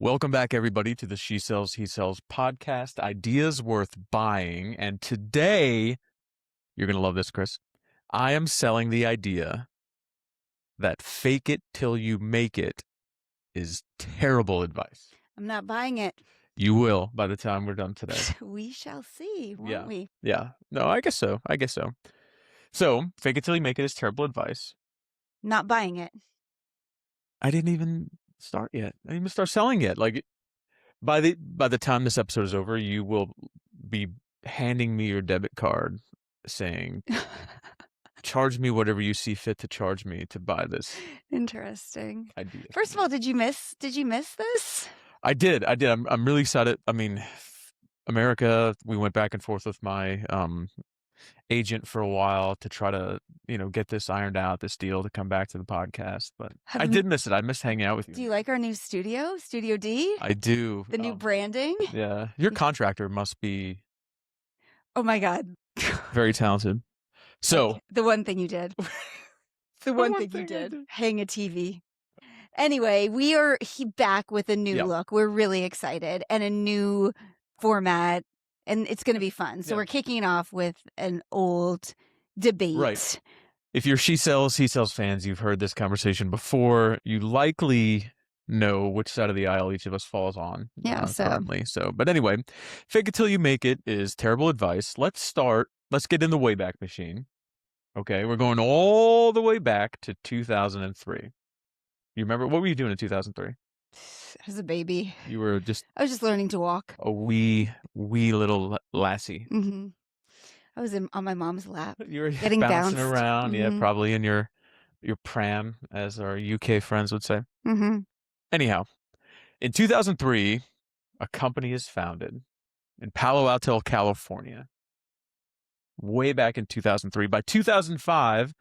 Welcome back, everybody, to the She Sells, He Sells podcast, Ideas Worth Buying. And today, you're going to love this, Chris. I am selling the idea that fake it till you make it is terrible advice. I'm not buying it. You will by the time we're done today. We shall see, won't we? Yeah. No, I guess so. So, fake it till you make it is terrible advice. Not buying it. I didn't even start yet. I didn't even start selling yet. Like, by the time this episode is over, you will be handing me your debit card saying, charge me whatever you see fit to charge me to buy this Interesting. idea. First of all, did you miss this? I did. I'm really excited. I mean, America, we went back and forth with my agent for a while to try to, get this ironed out, this deal to come back to the podcast. But I did miss it. I missed hanging out with you. Do you like our new studio, Studio D? I do. The new branding? Yeah. Your contractor must be Oh my God. very talented. So the one thing you did. The one thing you did. Hang a TV. Anyway, we are back with a new look. We're really excited, and a new format, and it's going to be fun. So we're kicking it off with an old debate. Right. If you're She Sells, He Sells fans, you've heard this conversation before. You likely know which side of the aisle each of us falls on. Currently. But anyway, fake it till you make it is terrible advice. Let's get in the Wayback Machine. Okay, we're going all the way back to 2003. You remember, what were you doing in 2003? As a baby. I was just learning to walk. A wee little lassie. Mm-hmm. I was on my mom's lap. You were getting bouncing bounced around. Mm-hmm. Yeah, probably in your pram, as our UK friends would say. Mm-hmm. Anyhow, in 2003, a company is founded in Palo Alto, California. Way back in 2003. By 2005,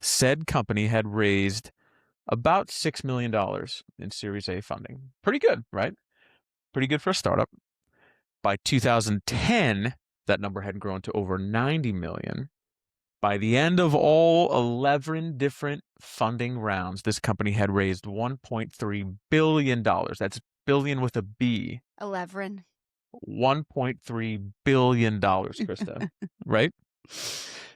said company had raised about $6 million in Series A funding. Pretty good, right? Pretty good for a startup. By 2010, that number had grown to over 90 million. By the end of all 11 different funding rounds, this company had raised $1.3 billion. That's billion with a B. 11. $1.3 billion, Krista. Right?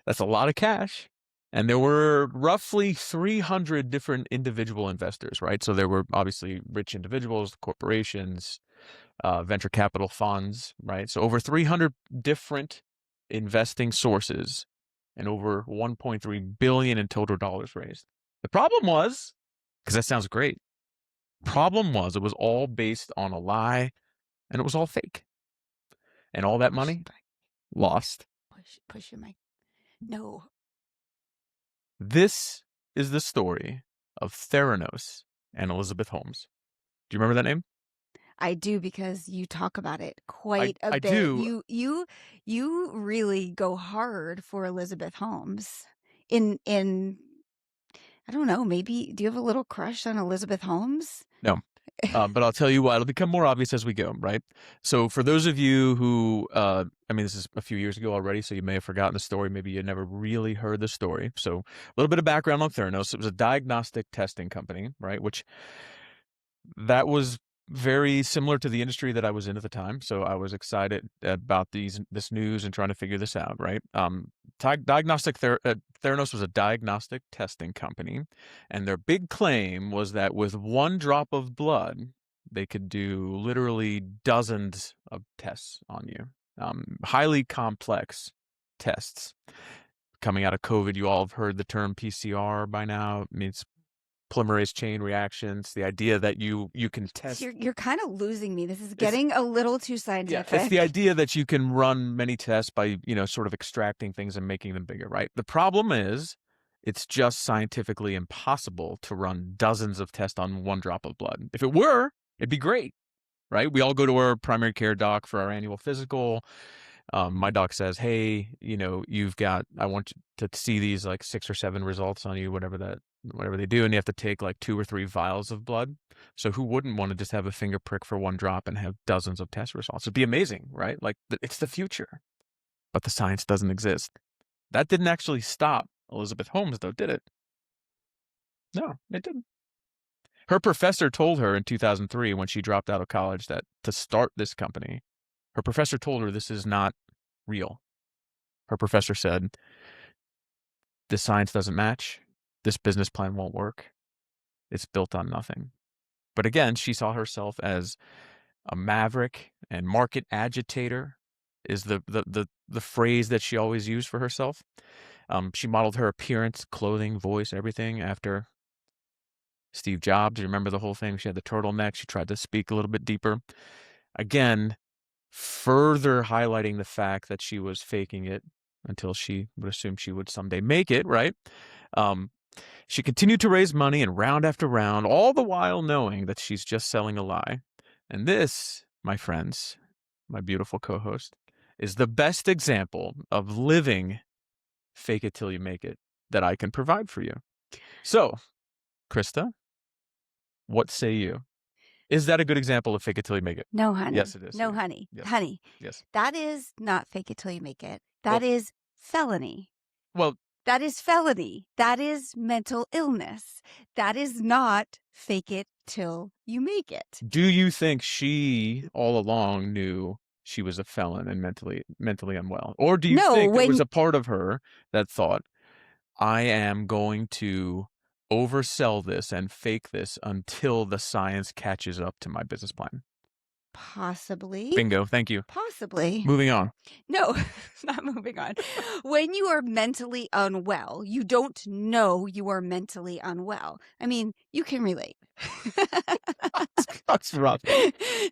That's a lot of cash. And there were roughly 300 different individual investors, right? So there were obviously rich individuals, corporations, venture capital funds, right? So over 300 different investing sources and over 1.3 billion in total dollars raised. The problem was, because that sounds great, problem was it was all based on a lie and it was all fake. And all that money lost. Push your mic. No. This is the story of Theranos and Elizabeth Holmes. Do you remember that name? I do, because you talk about it quite a bit. I do. You really go hard for Elizabeth Holmes. In I don't know, maybe, do you have a little crush on Elizabeth Holmes? No. But I'll tell you why. It'll become more obvious as we go, right? So for those of you who, this is a few years ago already, so you may have forgotten the story. Maybe you never really heard the story. So a little bit of background on Theranos. It was a diagnostic testing company, right? Which that was very similar to the industry that I was in at the time. So I was excited about this news and trying to figure this out, right? Theranos was a diagnostic testing company, and their big claim was that with one drop of blood, they could do literally dozens of tests on you, highly complex tests. Coming out of COVID, you all have heard the term PCR by now. It means polymerase chain reactions, the idea that you can test. You're kind of losing me. This is getting a little too scientific. Yeah, it's the idea that you can run many tests by, sort of extracting things and making them bigger, right? The problem is it's just scientifically impossible to run dozens of tests on one drop of blood. If it were, it'd be great, right? We all go to our primary care doc for our annual physical. My doc says, hey, I want you to see these like 6 or 7 results on you, whatever they do. And you have to take like 2 or 3 vials of blood. So who wouldn't want to just have a finger prick for one drop and have dozens of test results? It'd be amazing, right? Like it's the future, but the science doesn't exist. That didn't actually stop Elizabeth Holmes though, did it? No, it didn't. Her professor told her in 2003 when she dropped out of college that to start this company, her professor told her this is not real. Her professor said, the science doesn't match. This business plan won't work. It's built on nothing. But again, she saw herself as a maverick and market agitator is the phrase that she always used for herself. She modeled her appearance, clothing, voice, everything after Steve Jobs. You remember the whole thing? She had the turtleneck. She tried to speak a little bit deeper. Again, further highlighting the fact that she was faking it until she would assume she would someday make it, right? She continued to raise money and round after round, all the while knowing that she's just selling a lie. And this, my friends, my beautiful co-host, is the best example of living fake it till you make it that I can provide for you. So, Krista, what say you? Is that a good example of fake it till you make it? No, honey. Yes, it is. No, honey. Yes. Honey. Yes. That is not fake it till you make it. That is felony. Well, that is felony. That is mental illness. That is not fake it till you make it. Do you think she all along knew she was a felon and mentally unwell? Or do you think there was a part of her that thought, I am going to oversell this and fake this until the science catches up to my business plan? Possibly. Bingo. Thank you. Possibly. Moving on. No, not moving on. When you are mentally unwell, you don't know you are mentally unwell. I mean, you can relate. That's rough.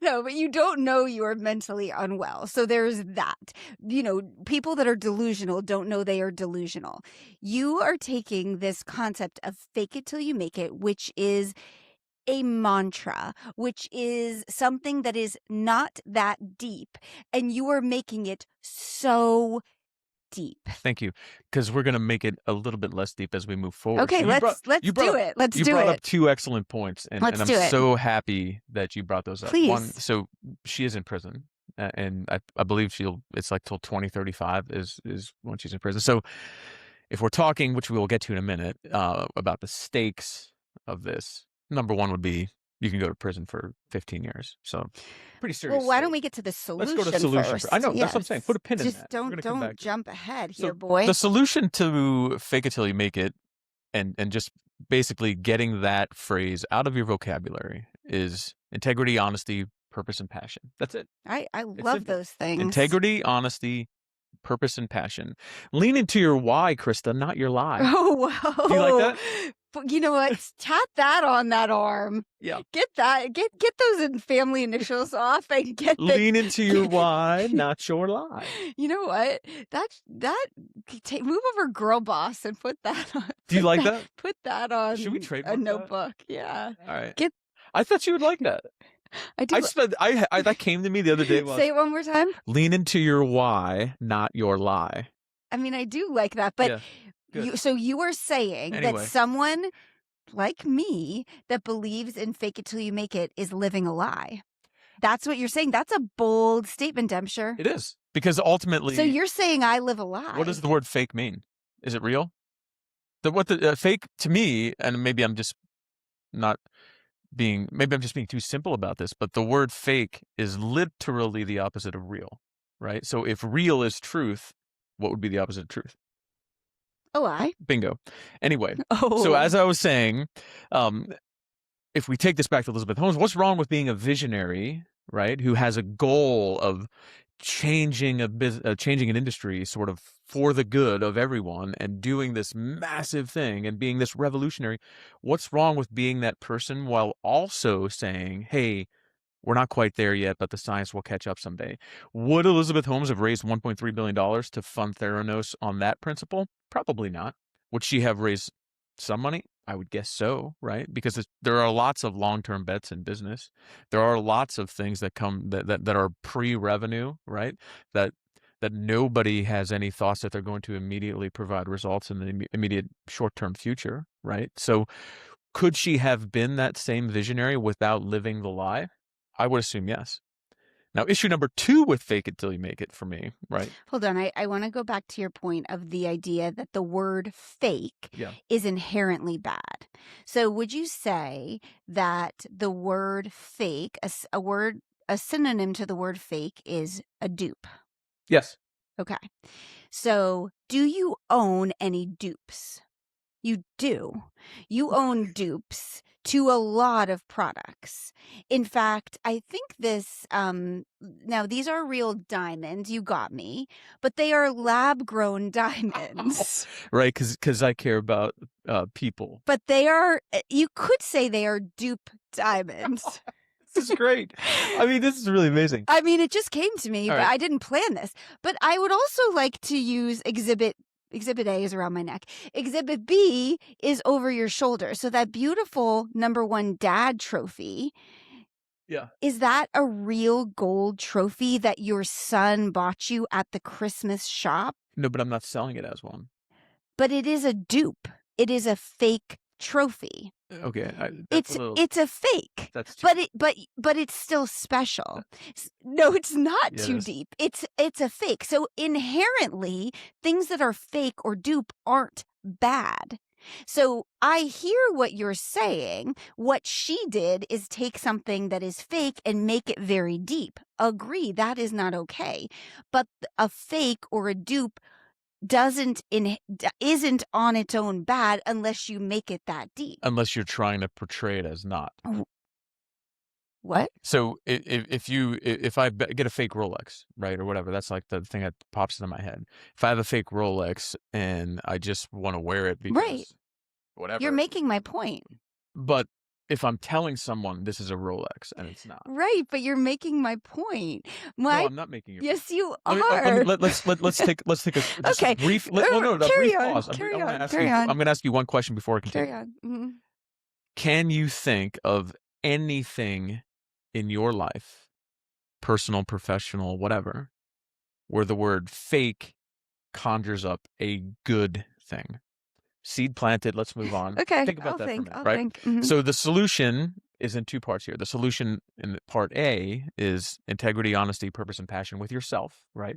No, but you don't know you are mentally unwell. So there's that. You know, people that are delusional don't know they are delusional. You are taking this concept of fake it till you make it, which is a mantra, which is something that is not that deep, and you are making it so deep. Thank you, because we're going to make it a little bit less deep as we move forward. Okay, so let's do it. Let's do it. You brought up two excellent points, and I'm do it. so happy that you brought those up. Please. One, so she is in prison, and I believe it's like till 2035 is when she's in prison. So if we're talking, which we will get to in a minute, about the stakes of this, number one would be you can go to prison for 15 years. So pretty serious. Well, why don't we get to the solution? Let's go to solution first. I know, that's what I'm saying. Put a pin in that. Don't jump ahead here, boy. The solution to fake it till you make it and just basically getting that phrase out of your vocabulary is integrity, honesty, purpose, and passion. That's it. I love those things. Integrity, honesty, purpose, and passion. Lean into your why, Krista, not your lie. Oh, whoa. Do you like that? But you know what? Tap that on that arm. Yeah. Get that. Get those family initials off and get lean into your why, not your lie. You know what? Move over, girl boss, and put that on. Do you like that? Put that on. Should we trademark a notebook? That? Yeah. All right. I thought you would like that. I do. That came to me the other day. Say it one more time. Lean into your why, not your lie. I mean, I do like that, but. Yeah. So you are saying that someone like me that believes in fake it till you make it is living a lie. That's what you're saying. That's a bold statement, Demcher. It is. Because ultimately... So you're saying I live a lie. What does the word fake mean? Is it real? Fake to me, and maybe I'm just being too simple about this, but the word fake is literally the opposite of real, right? So if real is truth, what would be the opposite of truth? A lie. Bingo. Anyway, So as I was saying, if we take this back to Elizabeth Holmes, what's wrong with being a visionary, right, who has a goal of changing an industry sort of for the good of everyone and doing this massive thing and being this revolutionary? What's wrong with being that person while also saying, hey, we're not quite there yet, but the science will catch up someday? Would Elizabeth Holmes have raised $1.3 billion to fund Theranos on that principle? Probably not. Would she have raised some money? I would guess so, right? Because there are lots of long-term bets in business. There are lots of things that come that are pre-revenue, right? That nobody has any thoughts that they're going to immediately provide results in the immediate short-term future, right? So could she have been that same visionary without living the lie? I would assume yes. Now, issue number 2 with fake it till you make it for me, right? Hold on. I want to go back to your point of the idea that the word fake is inherently bad. So would you say that the word fake, a synonym to the word fake is a dupe? Yes. Okay. So do you own any dupes? You do. You own dupes to a lot of products. In fact, I think this, now these are real diamonds, you got me, but they are lab-grown diamonds. Right, because I care about people. But they are, you could say they are dupe diamonds. This is great. I mean, this is really amazing. I mean, it just came to me, All but right. I didn't plan this. But I would also like to use Exhibit A is around my neck. Exhibit B is over your shoulder. So that beautiful #1 dad trophy. Yeah. Is that a real gold trophy that your son bought you at the Christmas shop? No, but I'm not selling it as one. But it is a dupe. It is a fake trophy. Okay, it's a fake. That's too but it's still special. No, it's not Yeah, too deep. It's a fake. So inherently, things that are fake or dupe aren't bad. So I hear what you're saying. What she did is take something that is fake and make it very deep. Agree, that is not okay. But a fake or a dupe isn't on its own bad unless you make it that deep. Unless you're trying to portray it as not. What? So if I get a fake Rolex, right, or whatever, that's like the thing that pops into my head. If I have a fake Rolex and I just want to wear it because whatever. You're making my point. But if I'm telling someone this is a Rolex and it's not. Right, but you're making my point. No, I'm not making your point. Yes, you are. Let's take a brief brief pause. I'm going to ask you one question before I continue. Carry on. Mm-hmm. Can you think of anything in your life, personal, professional, whatever, where the word fake conjures up a good thing? Seed planted. Let's move on. Okay. Think about that for a minute, I'll right? think. Mm-hmm. So the solution is in 2 parts here. The solution in part A is integrity, honesty, purpose, and passion with yourself, right?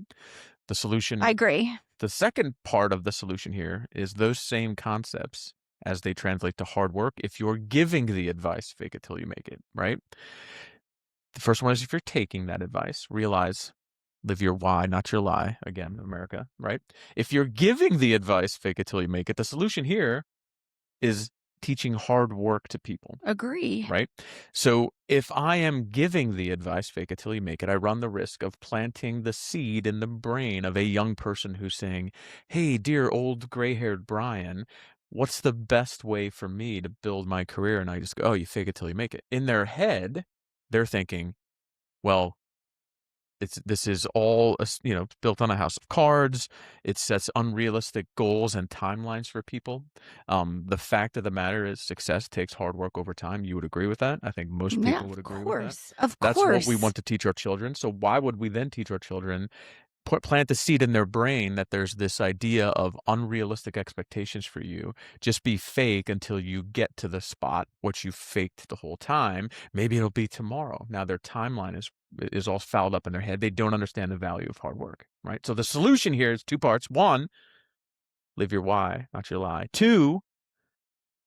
The solution. I agree. The second part of the solution here is those same concepts as they translate to hard work. If you're giving the advice, fake it till you make it, right? The first one is if you're taking that advice, realize live your why, not your lie. Again, America, right? If you're giving the advice, fake it till you make it, the solution here is teaching hard work to people. Agree. Right? So if I am giving the advice, fake it till you make it, I run the risk of planting the seed in the brain of a young person who's saying, hey, dear old gray-haired Brian, what's the best way for me to build my career? And I just go, oh, you fake it till you make it. In their head, they're thinking, well, this is all built on a house of cards. It sets unrealistic goals and timelines for people. The fact of the matter is success takes hard work over time. You would agree with that? I think most people would agree with that. Of course. That's what we want to teach our children. So why would we then teach our children, plant the seed in their brain that there's this idea of unrealistic expectations for you? Just be fake until you get to the spot, which you faked the whole time. Maybe it'll be tomorrow. Now their timeline is all fouled up in their head. They don't understand the value of hard work, right? So the solution here is 2 parts. 1, live your why, not your lie. 2,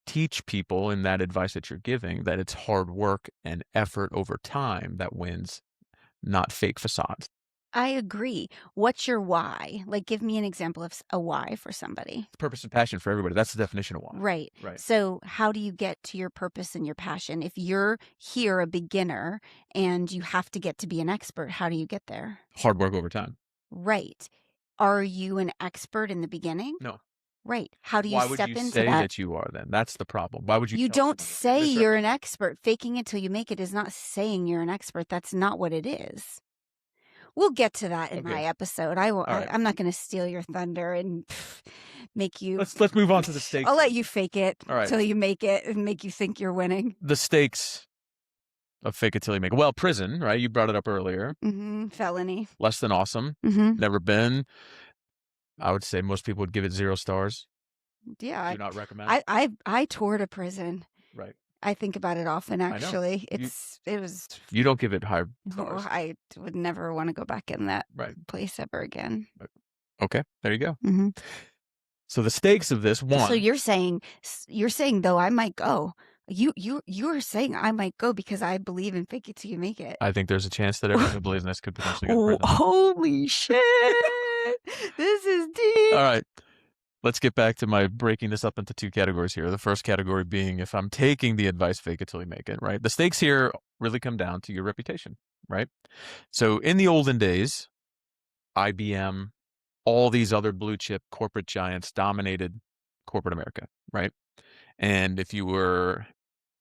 teach people in that advice that you're giving that it's hard work and effort over time that wins, not fake facades. I agree. What's your why? Like, give me an example of a why for somebody. Purpose and passion for everybody. That's the definition of why. Right. So how do you get to your purpose and your passion? If you're here a beginner and you have to get to be an expert, how do you get there? Hard work over time. Right. Are you an expert in the beginning? No. Right. How do you step into that? Why would you say that you are then? That's the problem. Why would you? You don't say you're an expert. Faking it till you make it is not saying you're an expert. That's not what it is. We'll get to that in my episode. I'm not going to steal your thunder and make you. Let's move on to the stakes. I'll let you fake it till you make it and make you think you're winning. The stakes of fake it till you make it. Well, prison, right? You brought it up earlier. Mm-hmm. Felony. Less than awesome. Mm-hmm. Never been. I would say most people would give it 0 stars. Yeah. Do not recommend. I toured a prison. Right. I think about it often, actually. You don't give it high stars. I would never want to go back in that place ever again. Okay, there you go. Mm-hmm. So the stakes of this one. So you're saying though I might go. You're saying I might go because I believe in fake it till you make it. I think there's a chance that everyone who believes in this could potentially get president. Holy shit! This is deep. All right. Let's get back to my breaking this up into two categories here. The first category being if I'm taking the advice, fake it till you make it, right? The stakes here really come down to your reputation, right? So in the olden days, IBM, all these other blue chip corporate giants dominated corporate America, right? And if you were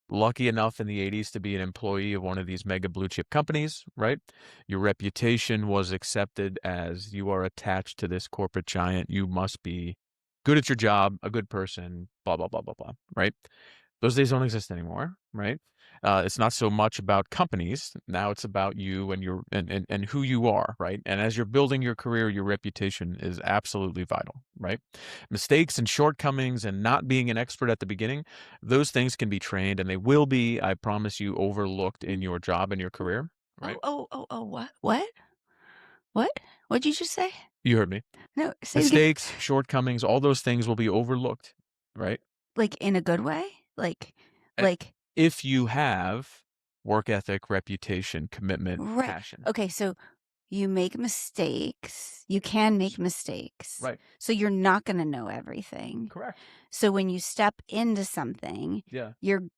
lucky enough in the 80s to be an employee of one of these mega blue chip companies, right? Your reputation was accepted as you are attached to this corporate giant. You must be good at your job, a good person, blah, blah, blah, blah, blah, right? Those days don't exist anymore, right? It's not so much about companies. Now it's about you and your and who you are, right? And as you're building your career, your reputation is absolutely vital, right? Mistakes and shortcomings and not being an expert at the beginning, those things can be trained and they will be, I promise you, overlooked in your job and your career, right? What? What'd you just say? You heard me. No, say mistakes, shortcomings, all those things will be overlooked, right? Like in a good way? Like if you have work ethic, reputation, commitment, passion. Okay, so you make mistakes. You can make mistakes. Right. So you're not going to know everything. Correct. So when you step into something, you're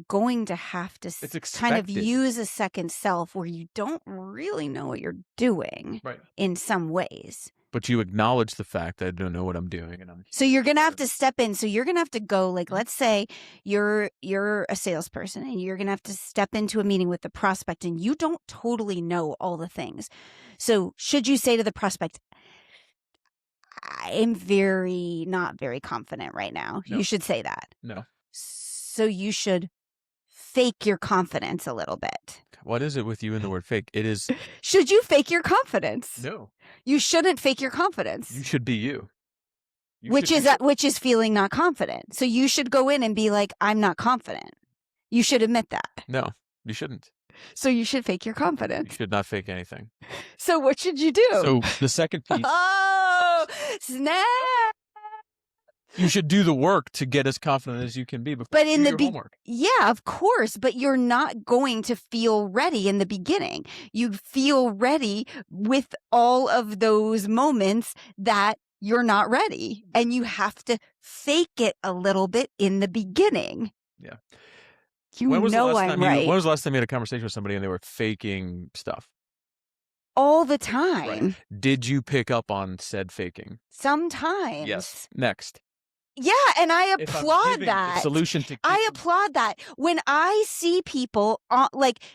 going to have to kind of use a second self where you don't really know what you're doing in some ways. But you acknowledge the fact that I don't know what I'm doing. So you're going to have to step in. So you're going to have to go, like, let's say you're a salesperson and you're going to have to step into a meeting with the prospect and you don't totally know all the things. So should you say to the prospect, I am not very confident right now. No. You should say that. No. So you should fake your confidence a little bit. What is it with you and the word fake? It is. Should you fake your confidence? No. You shouldn't fake your confidence. You should be you. Which is feeling not confident. So you should go in and be like, I'm not confident. You should admit that. No, you shouldn't. So you should fake your confidence. You should not fake anything. So what should you do? So the second piece. Oh, snap. You should do the work to get as confident as you can be before you do your homework. Yeah, of course. But you're not going to feel ready in the beginning. You feel ready with all of those moments that you're not ready. And you have to fake it a little bit in the beginning. Yeah. When was the last time you had a conversation with somebody and they were faking stuff? All the time. Right. Did you pick up on said faking? Sometimes. Yes. Next. Yeah, and I applaud that. I applaud that. When I see people,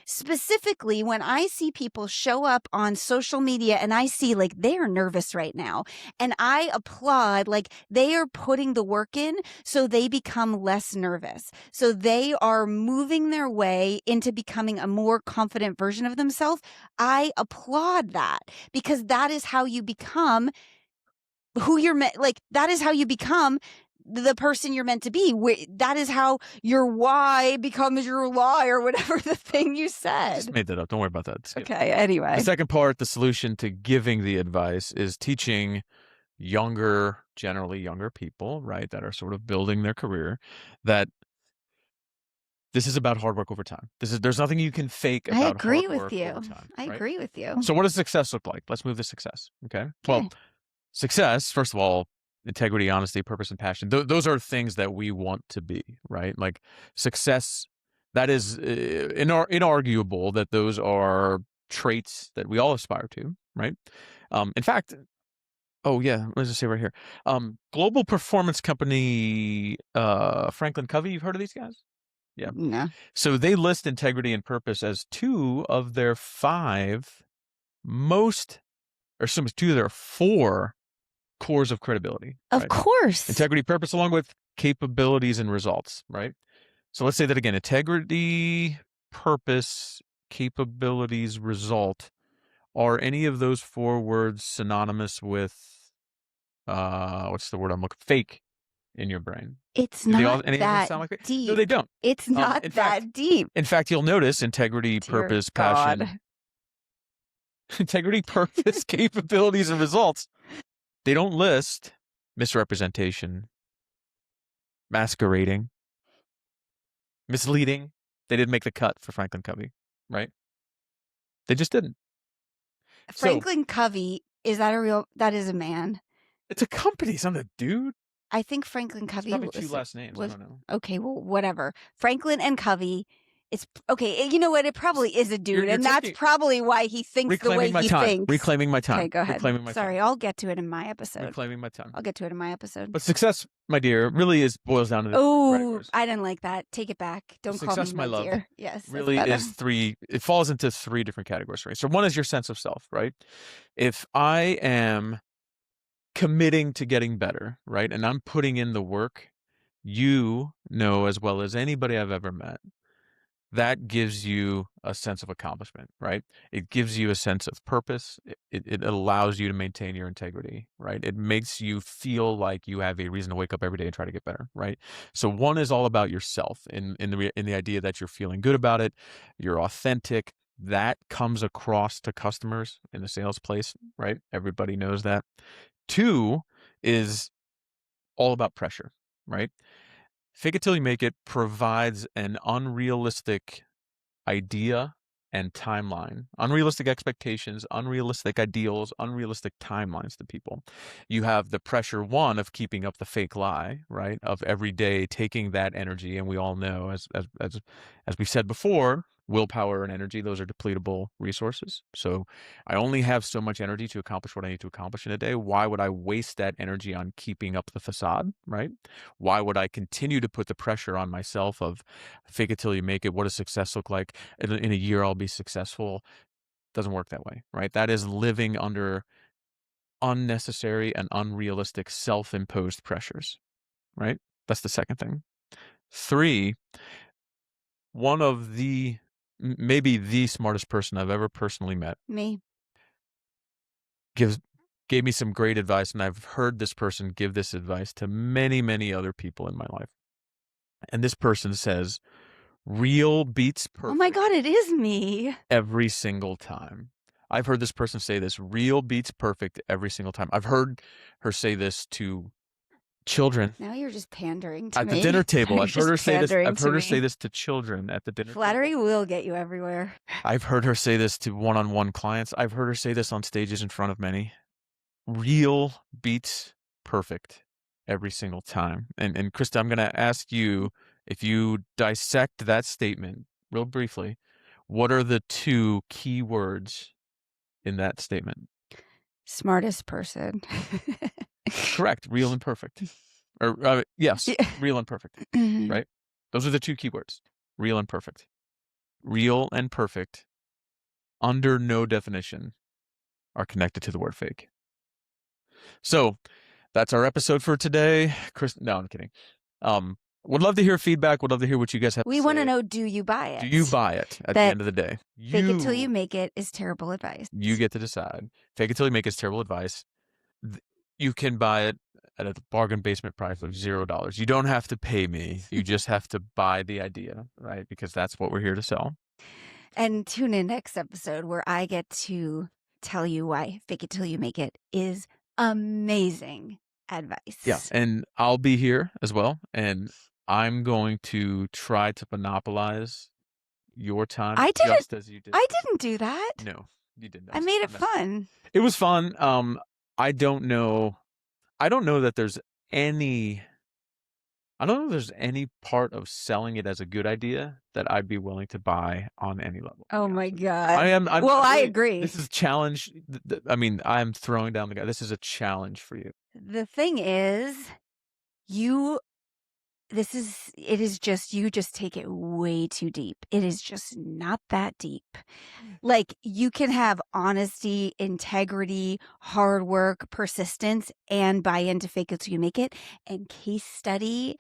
specifically when I see people show up on social media and I see like they are nervous right now, and I applaud like they are putting the work in so they become less nervous. So they are moving their way into becoming a more confident version of themselves. I applaud that because that is how you become who you're meant. Like that is how you become the person you're meant to be. That is how your why becomes your lie, or whatever the thing you said. I just made that up. Don't worry about that. Okay, anyway. The second part, the solution to giving the advice, is teaching generally younger people, right, that are sort of building their career, that this is about hard work over time. There's nothing you can fake about hard work over time. I agree with you. So what does success look like? Let's move to success. Okay. Well, success, first of all, integrity, honesty, purpose, and passion. Those are things that we want to be, right? Like success, that is inarguable that those are traits that we all aspire to, right? In fact, let's just say right here, global performance company Franklin Covey. You've heard of these guys? Yeah. No. So they list integrity and purpose as two of their four cores of credibility. Of course. Integrity, purpose, along with capabilities and results, right? So let's say that again. Integrity, purpose, capabilities, result. Are any of those four words synonymous with, what's the word I'm looking for? Fake in your brain? It's Do not any of them that sound like it? deep. No, they don't. It's not that deep. In fact, you'll notice integrity, Dear purpose, God. passion, integrity, purpose, capabilities, and results. They don't list misrepresentation, masquerading, misleading. They didn't make the cut for Franklin Covey, right? They just didn't. Franklin Covey, that is a man. It's a company, it's not a dude. I think Franklin Covey It's probably two last names. I don't know. Okay, well, whatever. Franklin and Covey. It's okay. You know what? It probably is a dude, and that's probably why he thinks the way he thinks. Reclaiming my time. Okay, go ahead. Sorry, I'll get to it in my episode. Reclaiming my time. I'll get to it in my episode. But success, my dear, really boils down to this. Oh, I didn't like that. Take it back. Don't call me my love, dear. Yes, really is it falls into three different categories, right? So one is your sense of self, right? If I am committing to getting better, right, and I'm putting in the work, you know as well as anybody I've ever met, that gives you a sense of accomplishment, right? It gives you a sense of purpose. It allows you to maintain your integrity, right? It makes you feel like you have a reason to wake up every day and try to get better, right? So one is all about yourself in the idea that you're feeling good about it, you're authentic. That comes across to customers in the sales place, right? Everybody knows that. Two is all about pressure, right? Fake it till you make it provides an unrealistic idea and timeline, unrealistic expectations, unrealistic ideals, unrealistic timelines to people. You have the pressure, one, of keeping up the fake lie, right? Of every day taking that energy, and we all know, as we said before, willpower and energy, those are depletable resources. So I only have so much energy to accomplish what I need to accomplish in a day. Why would I waste that energy on keeping up the facade, right? Why would I continue to put the pressure on myself of fake it till you make it? What does success look like? In a year, I'll be successful. Doesn't work that way, right? That is living under unnecessary and unrealistic self-imposed pressures, right? That's the second thing. Three, one of maybe the smartest person I've ever personally met. Me. Gave me some great advice, and I've heard this person give this advice to many, many other people in my life. And this person says, real beats perfect. Oh my God, it is me. Every single time. I've heard this person say this, real beats perfect every single time. I've heard her say this to children. Now you're just pandering to me. At the dinner table. I've heard her say this. I've heard her say this to children at the dinner table. Flattery will get you everywhere. I've heard her say this to one-on-one clients. I've heard her say this on stages in front of many. Real beats perfect every single time. And Krista, I'm going to ask you, if you dissect that statement real briefly, what are the two key words in that statement? Smartest person. Correct. Real and perfect. Or yes, yeah. Real and perfect. Right? Those are the two keywords. Real and perfect. Real and perfect, under no definition, are connected to the word fake. So that's our episode for today. No, I'm kidding. Would love to hear feedback. Would love to hear what you guys have to say. We want to know, do you buy it? Do you buy it at the end of the day? Fake it till you make it is terrible advice. You get to decide. Fake it till you make it is terrible advice. You can buy it at a bargain basement price of $0. You don't have to pay me. You just have to buy the idea, right? Because that's what we're here to sell. And tune in next episode where I get to tell you why fake it till you make it is amazing advice. Yeah, and I'll be here as well, and I'm going to try to monopolize your time just as you did. I didn't do that. No, you didn't. I made it fun. It was fun. I don't know that there's any part of selling it as a good idea that I'd be willing to buy on any level. Oh my God. I agree. This is a challenge. I mean, I'm throwing down the guy. This is a challenge for you. The thing is, you just take it way too deep. It is just not that deep. Like, you can have honesty, integrity, hard work, persistence, and buy into fake it till you make it. And case study,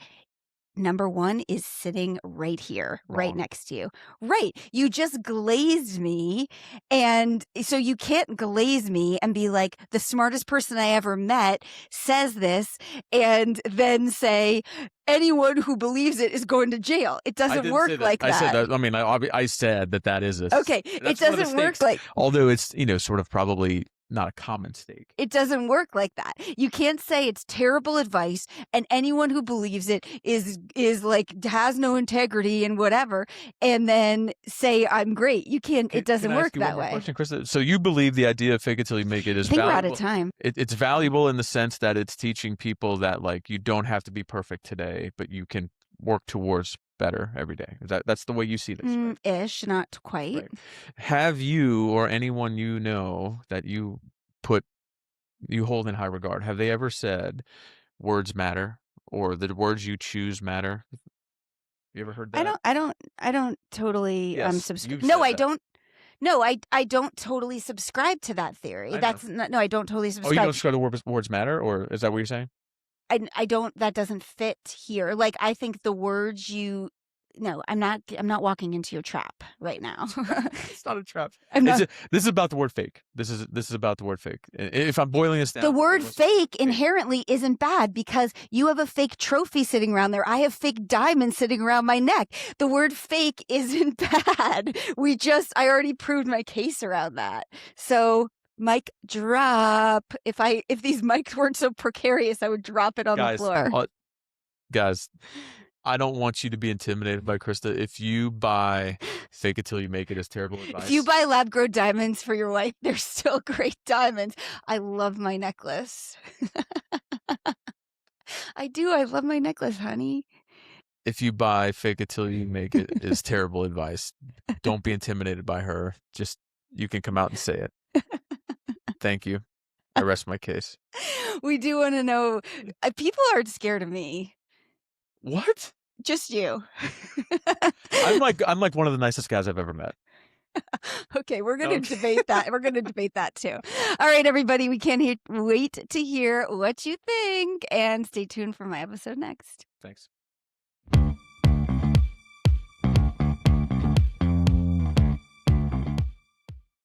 Number one is sitting right here, right Wrong. next to you. Right. You just glazed me. And so you can't glaze me and be like, the smartest person I ever met says this, and then say, anyone who believes it is going to jail. It doesn't work like that. I said that. I mean, I said that is a... Okay. It doesn't work like... Although it's, sort of probably not a common stake. It doesn't work like that. You can't say it's terrible advice and anyone who believes it is like has no integrity and whatever, and then say I'm great. You can't. It doesn't work that way. Question, Krista. So you believe the idea of fake it till you make it is valuable? I think we're out of time. It's valuable in the sense that it's teaching people that like you don't have to be perfect today, but you can work towards better every day. That's the way you see this, right? Ish, not quite. Right. Have you or anyone you know that you hold in high regard, have they ever said words matter or the words you choose matter? You ever heard that? I don't totally subscribe. No, I don't. No, I don't totally subscribe to that theory. I don't totally subscribe. Oh, you don't subscribe to words matter, or is that what you're saying? I don't. That doesn't fit here. Like I think the words you. No, I'm not walking into your trap right now. It's not a trap. This is about the word fake. This is about the word fake. If I'm boiling this down, the word fake inherently isn't bad because you have a fake trophy sitting around there. I have fake diamonds sitting around my neck. The word fake isn't bad. I already proved my case around that. So mic drop. If these mics weren't so precarious, I would drop it on the floor. Guys, I don't want you to be intimidated by Krista. If you buy fake it till you make it is terrible advice. If you buy lab-grown diamonds for your wife, they're still great diamonds. I love my necklace. I do. I love my necklace, honey. If you buy fake it till you make it is terrible advice. Don't be intimidated by her. Just, you can come out and say it. Thank you. I rest my case. We do want to know. People aren't scared of me. What? Just you. I'm like one of the nicest guys I've ever met. Okay, we're going to debate that. We're going to debate that too. All right, everybody, we can't wait to hear what you think, and stay tuned for my episode next. Thanks.